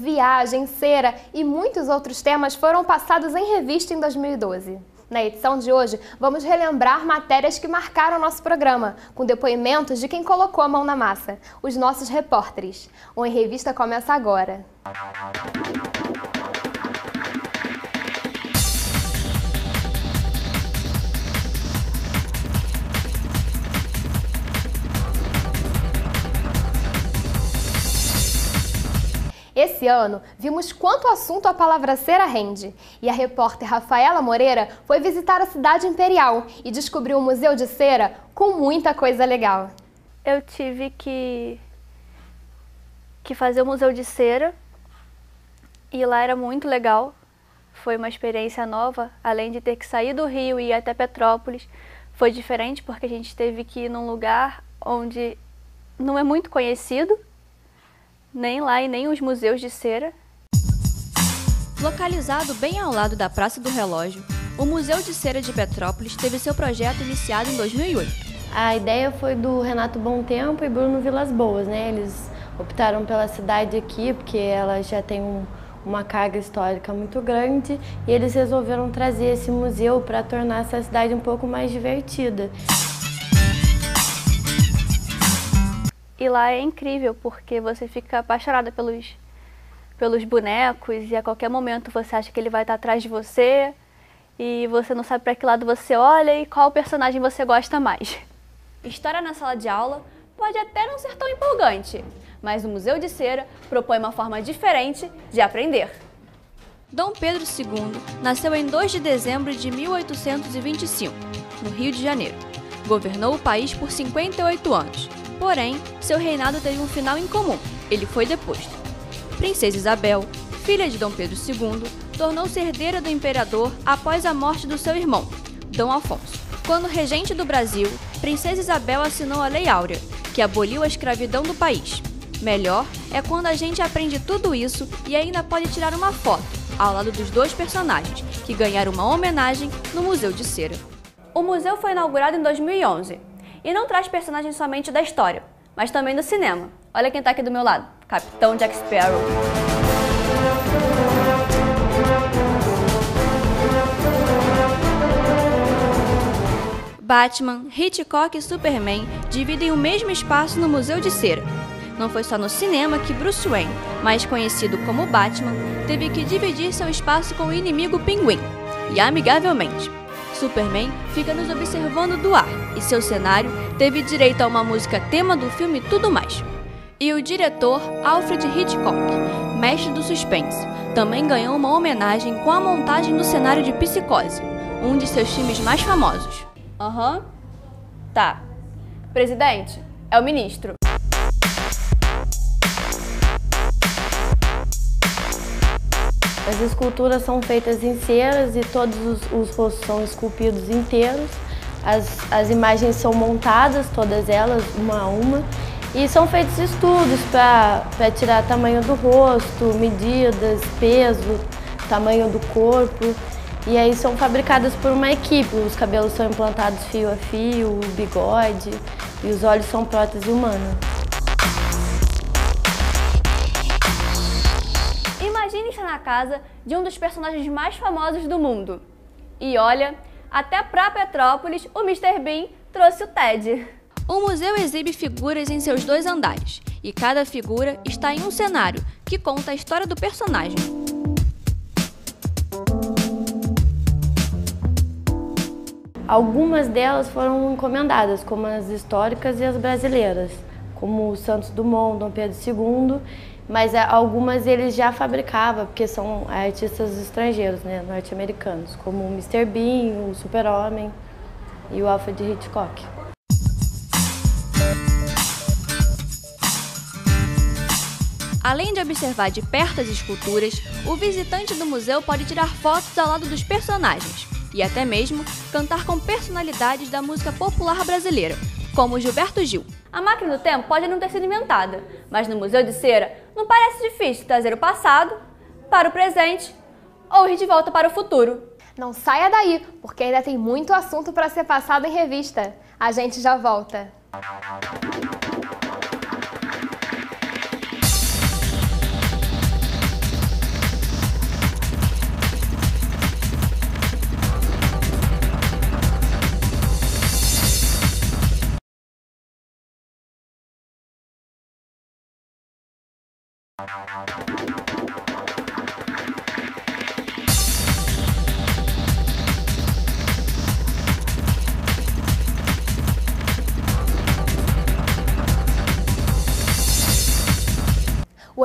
viagem, cera e muitos outros temas foram passados em revista em 2012. Na edição de hoje, vamos relembrar matérias que marcaram nosso programa, com depoimentos de quem colocou a mão na massa, os nossos repórteres. O Em Revista começa agora. Esse ano, vimos quanto assunto a palavra cera rende. E a repórter Rafaela Moreira foi visitar a cidade imperial e descobriu o Museu de Cera com muita coisa legal. Eu tive que fazer o Museu de Cera e lá era muito legal. Foi uma experiência nova, além de ter que sair do Rio e ir até Petrópolis. Foi diferente porque a gente teve que ir num lugar onde não é muito conhecido, nem lá e nem os museus de cera. Localizado bem ao lado da Praça do Relógio, o Museu de Cera de Petrópolis teve seu projeto iniciado em 2008. A ideia foi do Renato Bom Tempo e Bruno Vilas Boas, né? Eles optaram pela cidade aqui porque ela já tem uma carga histórica muito grande e eles resolveram trazer esse museu para tornar essa cidade um pouco mais divertida. E lá é incrível, porque você fica apaixonada pelos bonecos e a qualquer momento você acha que ele vai estar atrás de você e você não sabe para que lado você olha e qual personagem você gosta mais. História na sala de aula pode até não ser tão empolgante, mas o Museu de Cera propõe uma forma diferente de aprender. Dom Pedro II nasceu em 2 de dezembro de 1825, no Rio de Janeiro. Governou o país por 58 anos. Porém, seu reinado teve um final incomum. Ele foi deposto. Princesa Isabel, filha de Dom Pedro II, tornou-se herdeira do imperador após a morte do seu irmão, Dom Afonso. Quando regente do Brasil, Princesa Isabel assinou a Lei Áurea, que aboliu a escravidão do país. Melhor é quando a gente aprende tudo isso e ainda pode tirar uma foto, ao lado dos dois personagens, que ganharam uma homenagem no Museu de Cera. O museu foi inaugurado em 2011. E não traz personagens somente da história, mas também do cinema. Olha quem está aqui do meu lado, Capitão Jack Sparrow. Batman, Hitchcock e Superman dividem o mesmo espaço no Museu de Cera. Não foi só no cinema que Bruce Wayne, mais conhecido como Batman, teve que dividir seu espaço com o inimigo Pinguim, e amigavelmente. Superman fica nos observando do ar e seu cenário teve direito a uma música tema do filme e tudo mais. E o diretor Alfred Hitchcock, mestre do suspense, também ganhou uma homenagem com a montagem do cenário de Psicose, um de seus filmes mais famosos. Tá. Presidente, é o ministro. As esculturas são feitas em ceras e todos os rostos são esculpidos inteiros. As imagens são montadas, todas elas, uma a uma, e são feitos estudos para tirar tamanho do rosto, medidas, peso, tamanho do corpo. E aí são fabricadas por uma equipe. Os cabelos são implantados fio a fio, o bigode e os olhos são prótese humana. Imagine estar na casa de um dos personagens mais famosos do mundo. E olha, até pra Petrópolis o Mr. Bean trouxe o Ted. O museu exibe figuras em seus 2 andares, e cada figura está em um cenário que conta a história do personagem. Algumas delas foram encomendadas, como as históricas e as brasileiras, como o Santos Dumont, Dom Pedro II, mas algumas eles já fabricavam, porque são artistas estrangeiros, né, norte-americanos, como o Mr. Bean, o Super-Homem e o Alfred Hitchcock. Além de observar de perto as esculturas, o visitante do museu pode tirar fotos ao lado dos personagens e até mesmo cantar com personalidades da música popular brasileira, como Gilberto Gil. A máquina do tempo pode não ter sido inventada, mas no Museu de Cera não parece difícil trazer o passado para o presente ou ir de volta para o futuro. Não saia daí, porque ainda tem muito assunto para ser passado em revista. A gente já volta.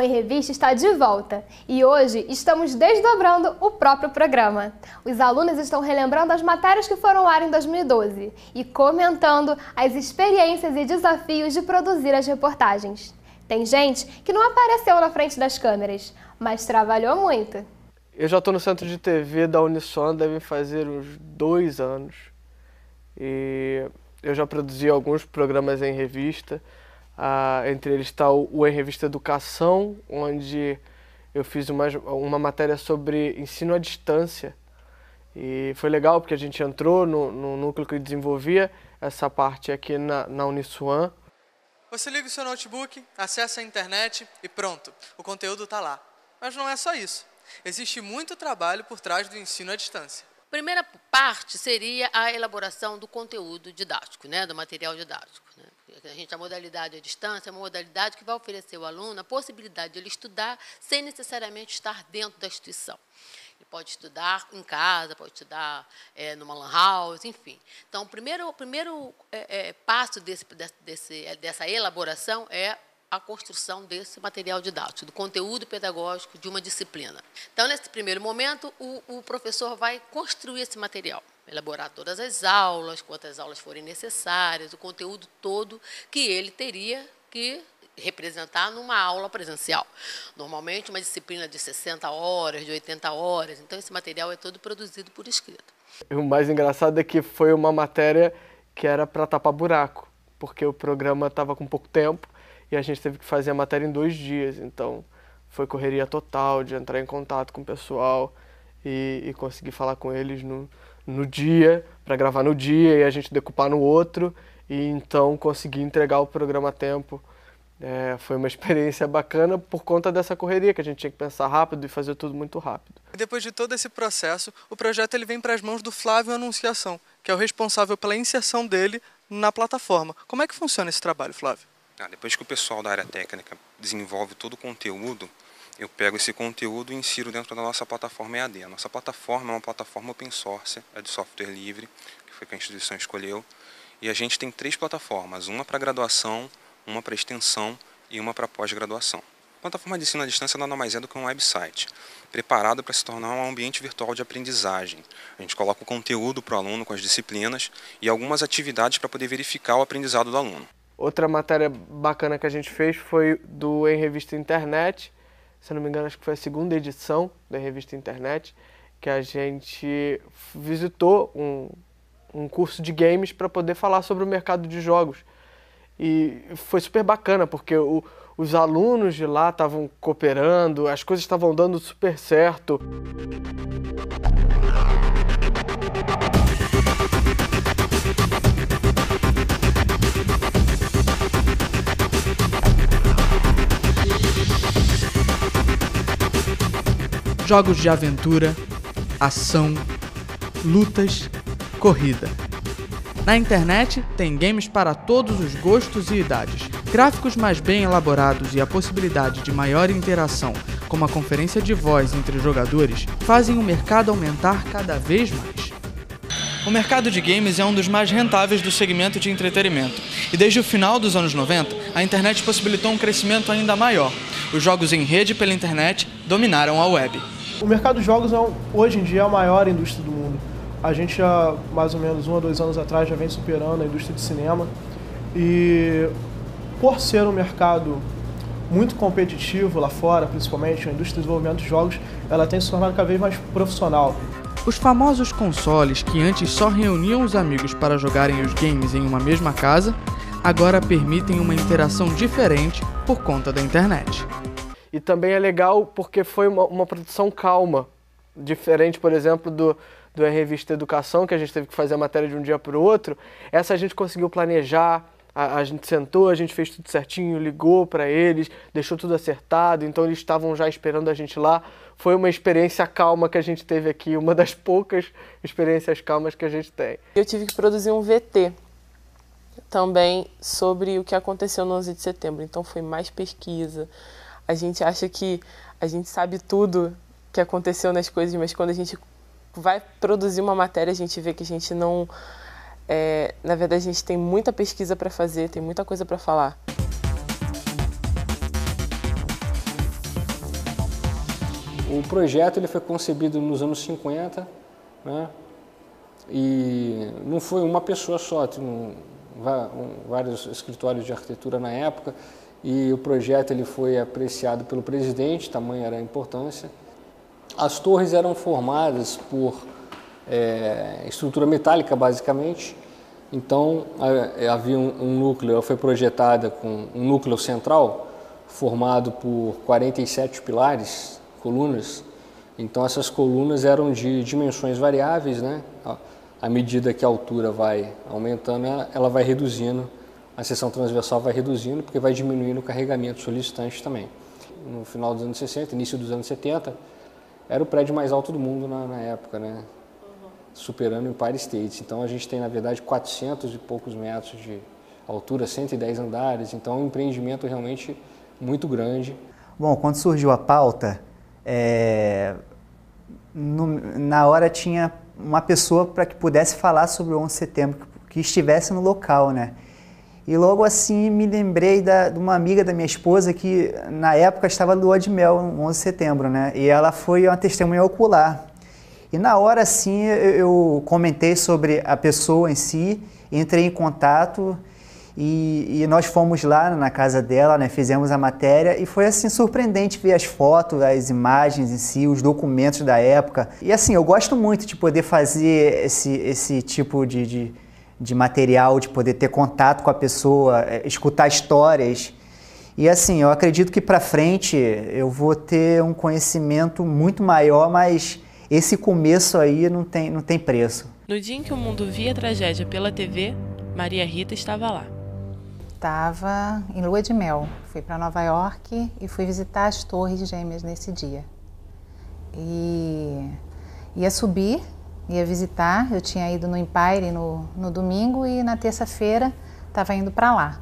Em Revista está de volta e hoje estamos desdobrando o próprio programa. Os alunos estão relembrando as matérias que foram ao ar em 2012 e comentando as experiências e desafios de produzir as reportagens. Tem gente que não apareceu na frente das câmeras, mas trabalhou muito. Eu já estou no Centro de TV da Uniswan, devem fazer uns 2 anos. E eu já produzi alguns programas em revista. Entre eles está o Em Revista Educação, onde eu fiz uma matéria sobre ensino à distância. E foi legal porque a gente entrou no núcleo que desenvolvia essa parte aqui na Uniswan. Você liga o seu notebook, acessa a internet e pronto, o conteúdo está lá. Mas não é só isso. Existe muito trabalho por trás do ensino à distância. Primeira parte seria a elaboração do conteúdo didático, do material didático. A modalidade à distância é uma modalidade que vai oferecer ao aluno a possibilidade de ele estudar sem necessariamente estar dentro da instituição. Ele pode estudar em casa, pode estudar numa lan house, enfim. Então, o primeiro passo dessa elaboração é a construção desse material didático, do conteúdo pedagógico de uma disciplina. Então, nesse primeiro momento, o professor vai construir esse material, elaborar todas as aulas, quantas aulas forem necessárias, o conteúdo todo que ele teria que representar numa aula presencial. Normalmente, uma disciplina de 60 horas, de 80 horas, então esse material é todo produzido por escrito. O mais engraçado é que foi uma matéria que era para tapar buraco, porque o programa estava com pouco tempo, e a gente teve que fazer a matéria em 2 dias, então foi correria total de entrar em contato com o pessoal e conseguir falar com eles no dia, para gravar no dia e a gente decupar no outro, e então conseguir entregar o programa a tempo. Foi uma experiência bacana por conta dessa correria, que a gente tinha que pensar rápido e fazer tudo muito rápido. Depois de todo esse processo, o projeto vem para as mãos do Flávio Anunciação, que é o responsável pela inserção dele na plataforma. Como é que funciona esse trabalho, Flávio? Depois que o pessoal da área técnica desenvolve todo o conteúdo, eu pego esse conteúdo e insiro dentro da nossa plataforma EAD. A nossa plataforma é uma plataforma open source, é de software livre, que foi que a instituição escolheu. E a gente tem 3 plataformas, uma para graduação, uma para extensão e uma para pós-graduação. A plataforma de ensino à distância nada mais é do que um website, preparado para se tornar um ambiente virtual de aprendizagem. A gente coloca o conteúdo para o aluno com as disciplinas e algumas atividades para poder verificar o aprendizado do aluno. Outra matéria bacana que a gente fez foi do Em Revista Internet, se não me engano acho que foi a 2ª edição da Revista Internet, que a gente visitou um curso de games para poder falar sobre o mercado de jogos. E foi super bacana, porque os alunos de lá estavam cooperando, as coisas estavam dando super certo. Jogos de aventura, ação, lutas, corrida. Na internet tem games para todos os gostos e idades. Gráficos mais bem elaborados e a possibilidade de maior interação, como a conferência de voz entre jogadores, fazem o mercado aumentar cada vez mais. O mercado de games é um dos mais rentáveis do segmento de entretenimento, e desde o final dos anos 90, a internet possibilitou um crescimento ainda maior. Os jogos em rede pela internet dominaram a web. O mercado de jogos hoje em dia é a maior indústria do mundo. A gente já, mais ou menos 1 a 2 anos atrás, já vem superando a indústria de cinema. E por ser um mercado muito competitivo lá fora, principalmente a indústria de desenvolvimento de jogos, ela tem se tornado cada vez mais profissional. Os famosos consoles que antes só reuniam os amigos para jogarem os games em uma mesma casa, agora permitem uma interação diferente por conta da internet. E também é legal porque foi uma produção calma, diferente, por exemplo, do Em Revista Educação, que a gente teve que fazer a matéria de um dia para o outro. Essa a gente conseguiu planejar, a gente sentou, a gente fez tudo certinho, ligou para eles, deixou tudo acertado, então eles estavam já esperando a gente lá. Foi uma experiência calma que a gente teve aqui, uma das poucas experiências calmas que a gente tem. Eu tive que produzir um VT também sobre o que aconteceu no 11 de setembro, então foi mais pesquisa. A gente acha que a gente sabe tudo que aconteceu nas coisas, mas quando a gente vai produzir uma matéria, a gente vê que a gente não... na verdade, a gente tem muita pesquisa para fazer, tem muita coisa para falar. O projeto ele foi concebido nos anos 50, né? E não foi uma pessoa só, tinha vários escritórios de arquitetura na época, e o projeto ele foi apreciado pelo presidente, tamanha era a importância. As torres eram formadas por estrutura metálica, basicamente. Então, havia um núcleo, ela foi projetada com um núcleo central, formado por 47 pilares, colunas. Então, essas colunas eram de dimensões variáveis, né? À medida que a altura vai aumentando, ela vai reduzindo, a seção transversal vai reduzindo, porque vai diminuindo o carregamento solicitante também. No final dos anos 60, início dos anos 70, era o prédio mais alto do mundo na época, né? Superando o Empire State. Então a gente tem, na verdade, 400 e poucos metros de altura, 110 andares, então é um empreendimento realmente muito grande. Bom, quando surgiu a pauta, na hora tinha uma pessoa para que pudesse falar sobre o 11 de setembro, que estivesse no local, né? E logo assim me lembrei de uma amiga da minha esposa que na época estava lua de mel, no 11 de setembro, né? E ela foi uma testemunha ocular. E na hora assim eu comentei sobre a pessoa em si, entrei em contato e nós fomos lá na casa dela, né? Fizemos a matéria e foi assim surpreendente ver as fotos, as imagens em si, os documentos da época. E assim, eu gosto muito de poder fazer esse tipo de material, de poder ter contato com a pessoa, escutar histórias. E assim, eu acredito que para frente eu vou ter um conhecimento muito maior, mas esse começo aí não tem preço. No dia em que o mundo via a tragédia pela TV, Maria Rita estava lá. Estava em lua de mel. Fui para Nova York e fui visitar as Torres Gêmeas nesse dia. E ia subir, ia visitar. Eu tinha ido no Empire no domingo e na terça-feira estava indo para lá,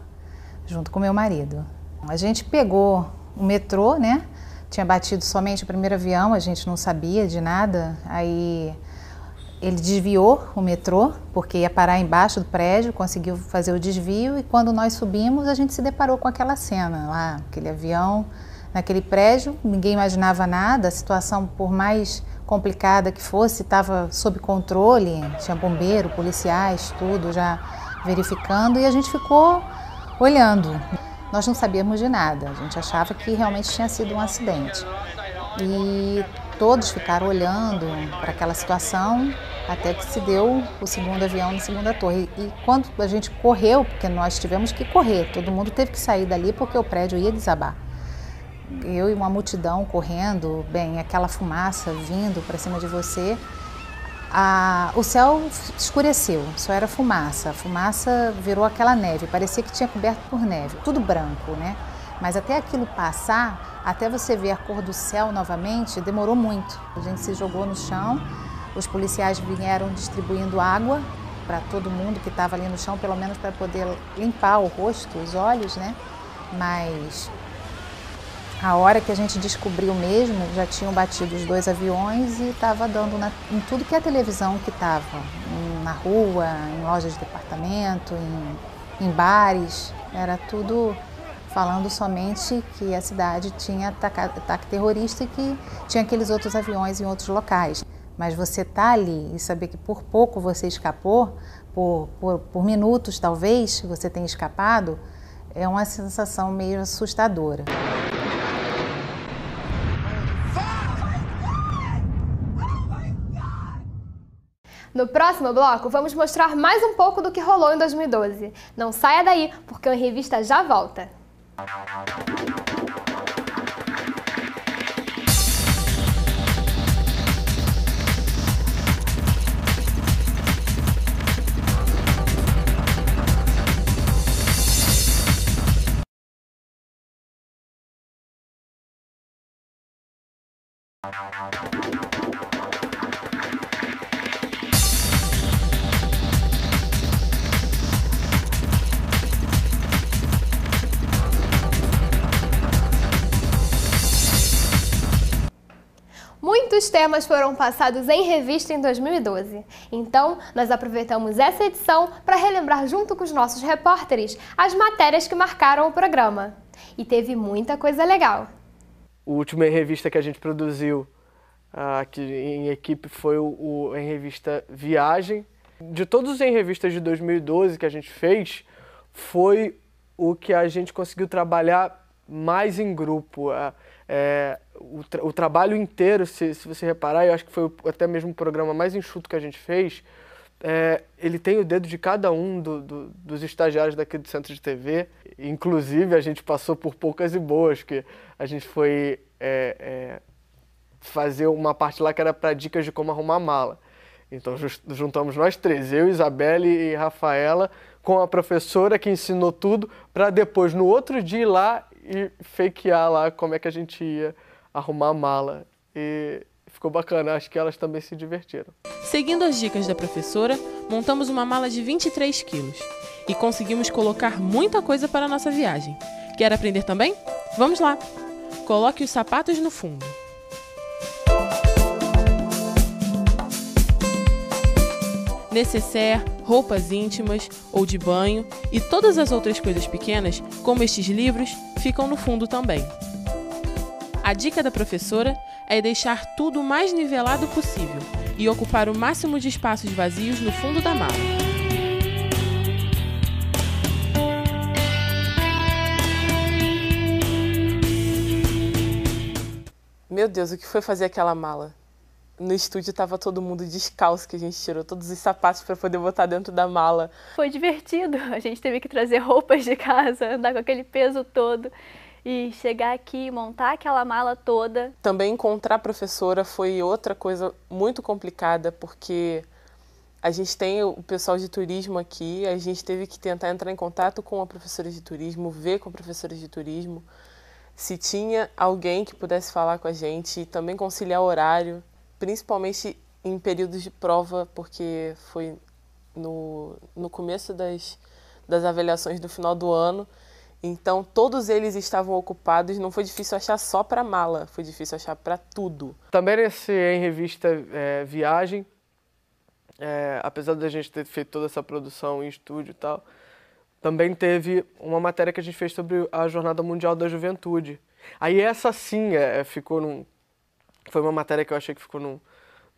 junto com meu marido. A gente pegou o metrô, né? Tinha batido somente o primeiro avião, a gente não sabia de nada. Aí ele desviou o metrô, porque ia parar embaixo do prédio, conseguiu fazer o desvio. E quando nós subimos, a gente se deparou com aquela cena lá, aquele avião naquele prédio. Ninguém imaginava nada, a situação, por mais complicada que fosse, estava sob controle. Tinha bombeiro, policiais, tudo já verificando. E a gente ficou olhando. Nós não sabíamos de nada, a gente achava que realmente tinha sido um acidente. E todos ficaram olhando para aquela situação até que se deu o segundo avião na segunda torre. E quando a gente correu, porque nós tivemos que correr, todo mundo teve que sair dali porque o prédio ia desabar. Eu e uma multidão correndo, bem, aquela fumaça vindo para cima de você. O céu escureceu, só era fumaça. A fumaça virou aquela neve, parecia que tinha coberto por neve, tudo branco, né? Mas até aquilo passar, até você ver a cor do céu novamente, demorou muito. A gente se jogou no chão, os policiais vieram distribuindo água para todo mundo que estava ali no chão, pelo menos para poder limpar o rosto, os olhos, né? Mas a hora que a gente descobriu mesmo, já tinham batido os 2 aviões e estava dando em tudo que é televisão que estava, na rua, em lojas de departamento, em bares, era tudo falando somente que a cidade tinha ataque terrorista e que tinha aqueles outros aviões em outros locais. Mas você tá ali e saber que por pouco você escapou, por minutos talvez você tenha escapado, é uma sensação meio assustadora. No próximo bloco, vamos mostrar mais um pouco do que rolou em 2012. Não saia daí, porque o Em Revista já volta. Muitos temas foram passados em revista em 2012. Então, nós aproveitamos essa edição para relembrar junto com os nossos repórteres as matérias que marcaram o programa. E teve muita coisa legal. O último Em Revista que a gente produziu aqui em equipe foi o Em Revista Viagem. De todos os Em Revistas de 2012 que a gente fez, foi o que a gente conseguiu trabalhar mais em grupo. O trabalho inteiro, se você reparar, eu acho que foi até mesmo o programa mais enxuto que a gente fez, ele tem o dedo de cada um dos estagiários daqui do Centro de TV. Inclusive, a gente passou por poucas e boas, que a gente foi fazer uma parte lá que era para dicas de como arrumar mala. Então, juntamos nós três, eu, Isabelle e Rafaela, com a professora que ensinou tudo, para depois, no outro dia, ir lá e fakear lá como é que a gente ia arrumar a mala. E ficou bacana, acho que elas também se divertiram. Seguindo as dicas da professora, montamos uma mala de 23 quilos e conseguimos colocar muita coisa para a nossa viagem. Quer aprender também? Vamos lá! Coloque os sapatos no fundo. Necessaire, roupas íntimas ou de banho e todas as outras coisas pequenas, como estes livros, ficam no fundo também. A dica da professora é deixar tudo o mais nivelado possível e ocupar o máximo de espaços vazios no fundo da mala. Meu Deus, o que foi fazer aquela mala? No estúdio estava todo mundo descalço, que a gente tirou todos os sapatos para poder botar dentro da mala. Foi divertido, a gente teve que trazer roupas de casa, andar com aquele peso todo e chegar aqui e montar aquela mala toda. Também encontrar a professora foi outra coisa muito complicada, porque a gente tem o pessoal de turismo aqui, a gente teve que tentar entrar em contato com a professora de turismo, ver com a professora de turismo se tinha alguém que pudesse falar com a gente e também conciliar horário, principalmente em períodos de prova, porque foi no começo das avaliações do final do ano. Então, todos eles estavam ocupados, não foi difícil achar só para mala, foi difícil achar para tudo. Também nesse Em Revista Viagem, apesar da gente ter feito toda essa produção em estúdio e tal, também teve uma matéria que a gente fez sobre a Jornada Mundial da Juventude. Aí essa sim foi uma matéria que eu achei que ficou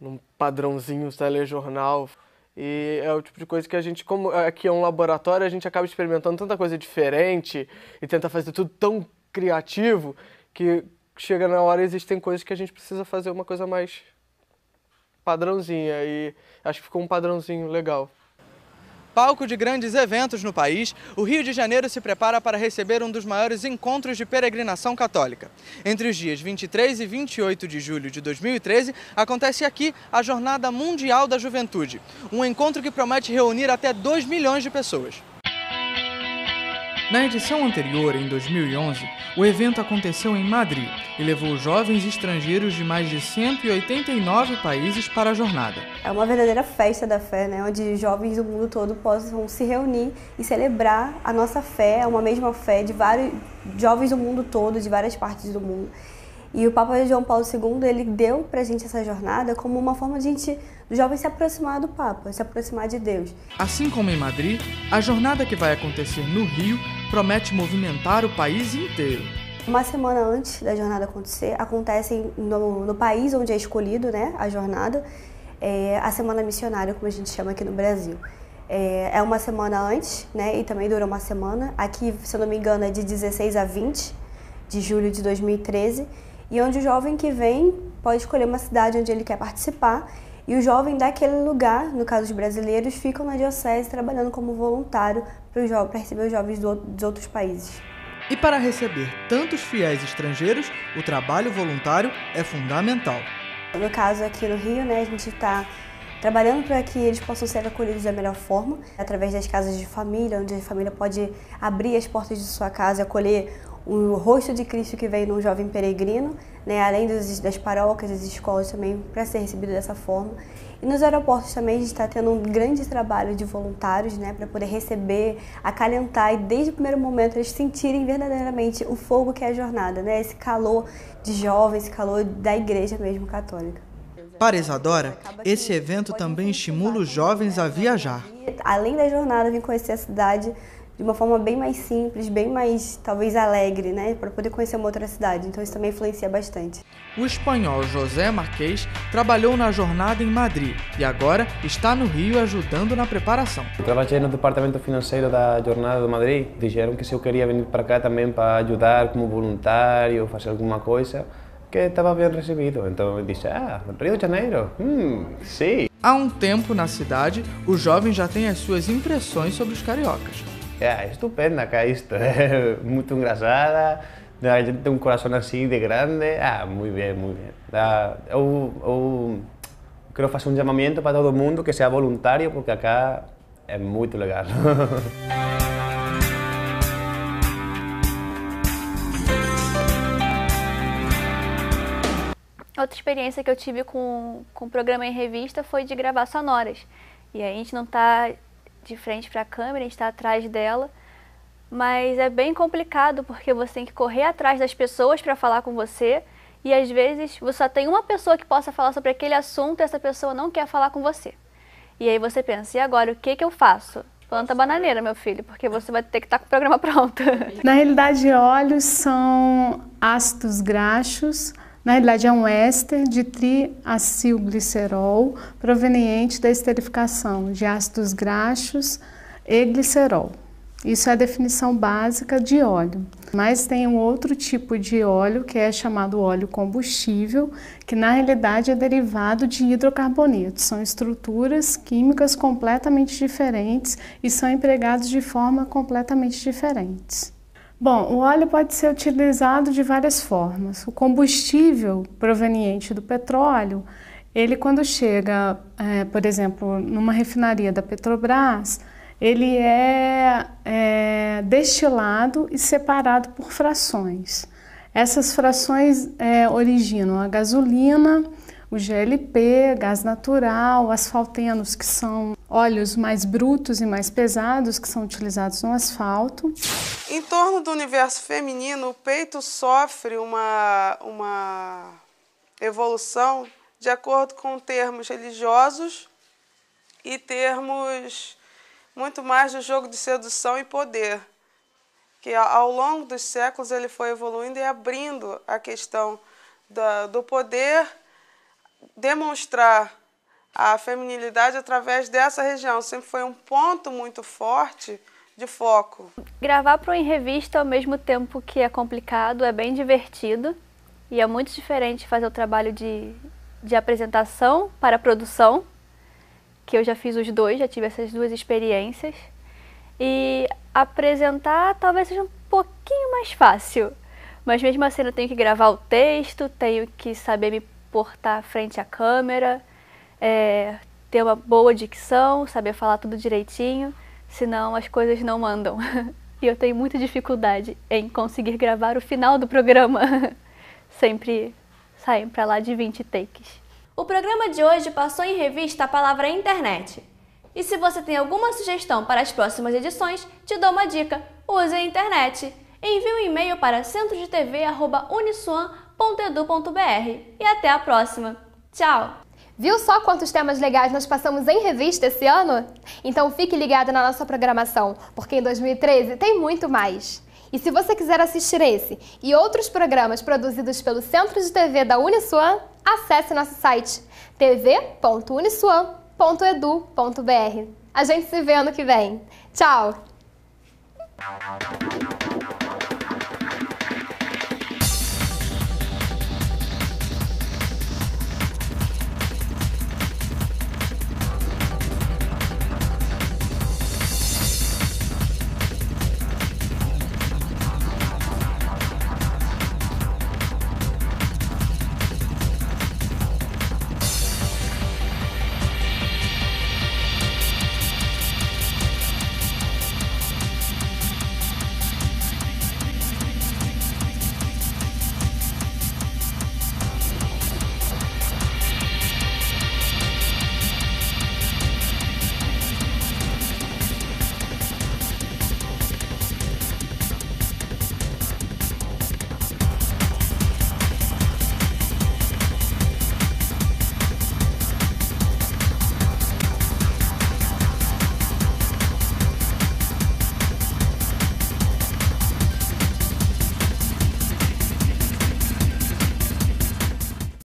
num padrãozinho telejornal. E é o tipo de coisa que a gente, como aqui é um laboratório, a gente acaba experimentando tanta coisa diferente e tenta fazer tudo tão criativo que chega na hora e existem coisas que a gente precisa fazer uma coisa mais padrãozinha. E acho que ficou um padrãozinho legal. Palco de grandes eventos no país, o Rio de Janeiro se prepara para receber um dos maiores encontros de peregrinação católica. Entre os dias 23 e 28 de julho de 2013, acontece aqui a Jornada Mundial da Juventude, um encontro que promete reunir até 2 milhões de pessoas. Na edição anterior, em 2011, o evento aconteceu em Madrid e levou jovens estrangeiros de mais de 189 países para a jornada. É uma verdadeira festa da fé, né? Onde jovens do mundo todo possam se reunir e celebrar a nossa fé, uma mesma fé de vários jovens do mundo todo, de várias partes do mundo. E o Papa João Paulo II, ele deu pra gente essa jornada como uma forma de do jovem se aproximar do Papa, se aproximar de Deus. Assim como em Madrid, a jornada que vai acontecer no Rio promete movimentar o país inteiro. Uma semana antes da jornada acontecer, acontece no país onde é escolhido, né, a jornada, a Semana Missionária, como a gente chama aqui no Brasil. É uma semana antes, né, e também dura uma semana. Aqui, se eu não me engano, é de 16 a 20 de julho de 2013. E onde o jovem que vem pode escolher uma cidade onde ele quer participar e o jovem daquele lugar, no caso os brasileiros, ficam na diocese trabalhando como voluntário para receber os jovens dos outros países. E para receber tantos fiéis estrangeiros, o trabalho voluntário é fundamental. No caso aqui no Rio, né, a gente está trabalhando para que eles possam ser acolhidos da melhor forma, através das casas de família, onde a família pode abrir as portas de sua casa e acolher o rosto de Cristo que veio num jovem peregrino, né, além das paróquias, das escolas também, para ser recebido dessa forma. E nos aeroportos também a gente está tendo um grande trabalho de voluntários, né, para poder receber, acalentar e desde o primeiro momento eles sentirem verdadeiramente o fogo que é a jornada, né, esse calor de jovens, esse calor da igreja mesmo católica. Para Isadora, esse evento também estimula os jovens a viajar. Além da jornada, vir conhecer a cidade de uma forma bem mais simples, bem mais, talvez, alegre, né? Para poder conhecer uma outra cidade. Então isso também influencia bastante. O espanhol José Marquês trabalhou na jornada em Madrid e agora está no Rio ajudando na preparação. Eu trabalhei no departamento financeiro da jornada de Madrid. Disseram que se eu queria vir para cá também para ajudar como voluntário, fazer alguma coisa, que estava bem recebido. Então eu disse, Rio de Janeiro, sim. Há um tempo na cidade, o jovem já tem as suas impressões sobre os cariocas. É estupenda cá isto, é muito engraçada. A gente tem um coração assim de grande. Muito bem, muito bem. Eu quero fazer um chamamento para todo mundo que seja voluntário, porque acá é muito legal. Outra experiência que eu tive com o programa em revista foi de gravar sonoras. E aí a gente não está de frente para a câmera, a gente está atrás dela. Mas é bem complicado porque você tem que correr atrás das pessoas para falar com você e às vezes você só tem uma pessoa que possa falar sobre aquele assunto e essa pessoa não quer falar com você. E aí você pensa, e agora o que eu faço? Planta bananeira, meu filho, porque você vai ter que estar com o programa pronto. Na realidade, óleos são ácidos graxos. Na realidade, é um éster de triacilglicerol proveniente da esterificação de ácidos graxos e glicerol. Isso é a definição básica de óleo. Mas tem um outro tipo de óleo que é chamado óleo combustível, que na realidade é derivado de hidrocarbonetos. São estruturas químicas completamente diferentes e são empregados de forma completamente diferentes. Bom, o óleo pode ser utilizado de várias formas. O combustível proveniente do petróleo, ele quando chega, por exemplo, numa refinaria da Petrobras, ele é destilado e separado por frações. Essas frações originam a gasolina, o GLP, gás natural, asfaltenos, que são óleos mais brutos e mais pesados, que são utilizados no asfalto. Em torno do universo feminino, o peito sofre uma evolução de acordo com termos religiosos e termos muito mais do jogo de sedução e poder, que ao longo dos séculos ele foi evoluindo e abrindo a questão do poder demonstrar a feminilidade através dessa região. Sempre foi um ponto muito forte de foco. Gravar para Em Revista ao mesmo tempo que é complicado, é bem divertido e é muito diferente fazer o trabalho de apresentação para a produção, que eu já fiz os dois, já tive essas duas experiências. E apresentar talvez seja um pouquinho mais fácil, mas mesmo assim eu tenho que gravar o texto, tenho que saber me portar frente à câmera, ter uma boa dicção, saber falar tudo direitinho, senão as coisas não mandam. E eu tenho muita dificuldade em conseguir gravar o final do programa. Sempre saem para lá de 20 takes. O programa de hoje passou em revista a palavra internet. E se você tem alguma sugestão para as próximas edições, te dou uma dica: use a internet. Envie um e-mail para centrodetv@uniswan.edu.br e até a próxima. Tchau! Viu só quantos temas legais nós passamos em revista esse ano? Então fique ligado na nossa programação, porque em 2013 tem muito mais. E se você quiser assistir esse e outros programas produzidos pelo Centro de TV da Uniswan, acesse nosso site tv.uniswan.edu.br. A gente se vê ano que vem. Tchau!